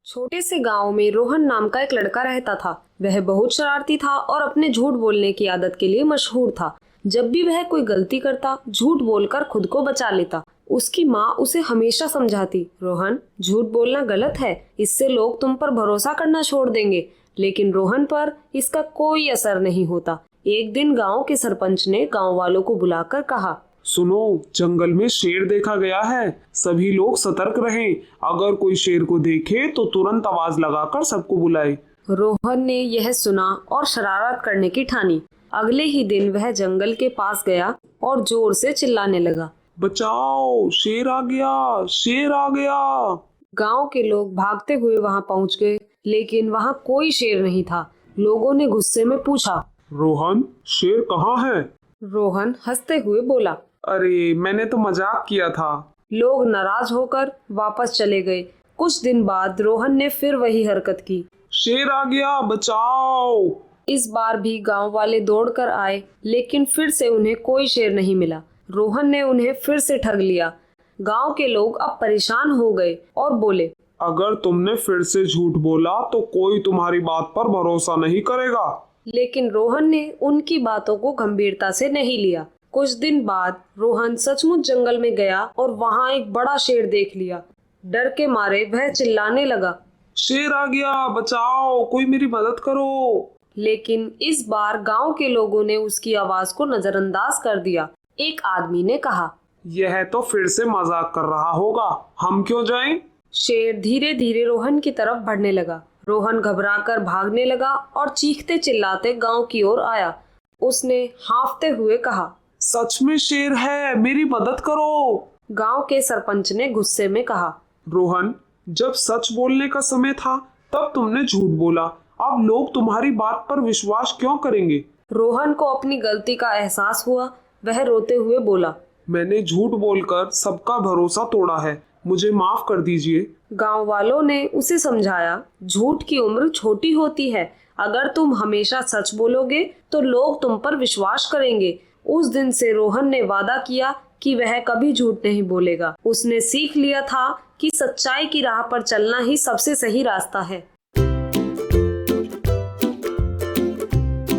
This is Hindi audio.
छोटे से गांव में रोहन नाम का एक लड़का रहता था। वह बहुत शरारती था और अपने झूठ बोलने की आदत के लिए मशहूर था। जब भी वह कोई गलती करता, झूठ बोलकर खुद को बचा लेता। उसकी माँ उसे हमेशा समझाती, रोहन, झूठ बोलना गलत है, इससे लोग तुम पर भरोसा करना छोड़ देंगे। लेकिन रोहन पर इसका कोई असर नहीं होता। एक दिन गांव के सरपंच ने गांव वालों को बुलाकर कहा, सुनो, जंगल में शेर देखा गया है। सभी लोग सतर्क रहें। अगर कोई शेर को देखे तो तुरंत आवाज लगाकर सबको बुलाए। रोहन ने यह सुना और शरारत करने की ठानी। अगले ही दिन वह जंगल के पास गया और जोर से चिल्लाने लगा, बचाओ, शेर आ गया, शेर आ गया। गांव के लोग भागते हुए वहां पहुंच गए, लेकिन वहां कोई शेर नहीं था। लोगों ने गुस्से में पूछा, रोहन, शेर कहाँ है? रोहन हंसते हुए बोला, अरे, मैंने तो मजाक किया था। लोग नाराज होकर वापस चले गए। कुछ दिन बाद रोहन ने फिर वही हरकत की। शेर आ गया, बचाओ। इस बार भी गांव वाले दौड़कर आए, लेकिन फिर से उन्हें कोई शेर नहीं मिला। रोहन ने उन्हें फिर से ठग लिया। गांव के लोग अब परेशान हो गए और बोले, अगर तुमने फिर से झूठ बोला तो कोई तुम्हारी बात पर भरोसा नहीं करेगा। लेकिन रोहन ने उनकी बातों को गंभीरता से नहीं लिया। कुछ दिन बाद रोहन सचमुच जंगल में गया और वहां एक बड़ा शेर देख लिया। डर के मारे वह चिल्लाने लगा, शेर आ गया, बचाओ, कोई मेरी मदद करो। लेकिन इस बार गांव के लोगों ने उसकी आवाज को नजरअंदाज कर दिया। एक आदमी ने कहा, यह तो फिर से मजाक कर रहा होगा, हम क्यों जाएं? शेर धीरे धीरे रोहन की तरफ बढ़ने लगा। रोहन घबराकर भागने लगा और चीखते चिल्लाते गांव की ओर आया। उसने हांफते हुए कहा, सच में शेर है, मेरी मदद करो। गांव के सरपंच ने गुस्से में कहा, रोहन, जब सच बोलने का समय था तब तुमने झूठ बोला। अब लोग तुम्हारी बात पर विश्वास क्यों करेंगे? रोहन को अपनी गलती का एहसास हुआ। वह रोते हुए बोला, मैंने झूठ बोलकर सबका भरोसा तोड़ा है, मुझे माफ कर दीजिए। गांव वालों ने उसे समझाया, झूठ की उम्र छोटी होती है। अगर तुम हमेशा सच बोलोगे तो लोग तुम पर विश्वास करेंगे। उस दिन से रोहन ने वादा किया कि वह कभी झूठ नहीं बोलेगा। उसने सीख लिया था कि सच्चाई की राह पर चलना ही सबसे सही रास्ता है।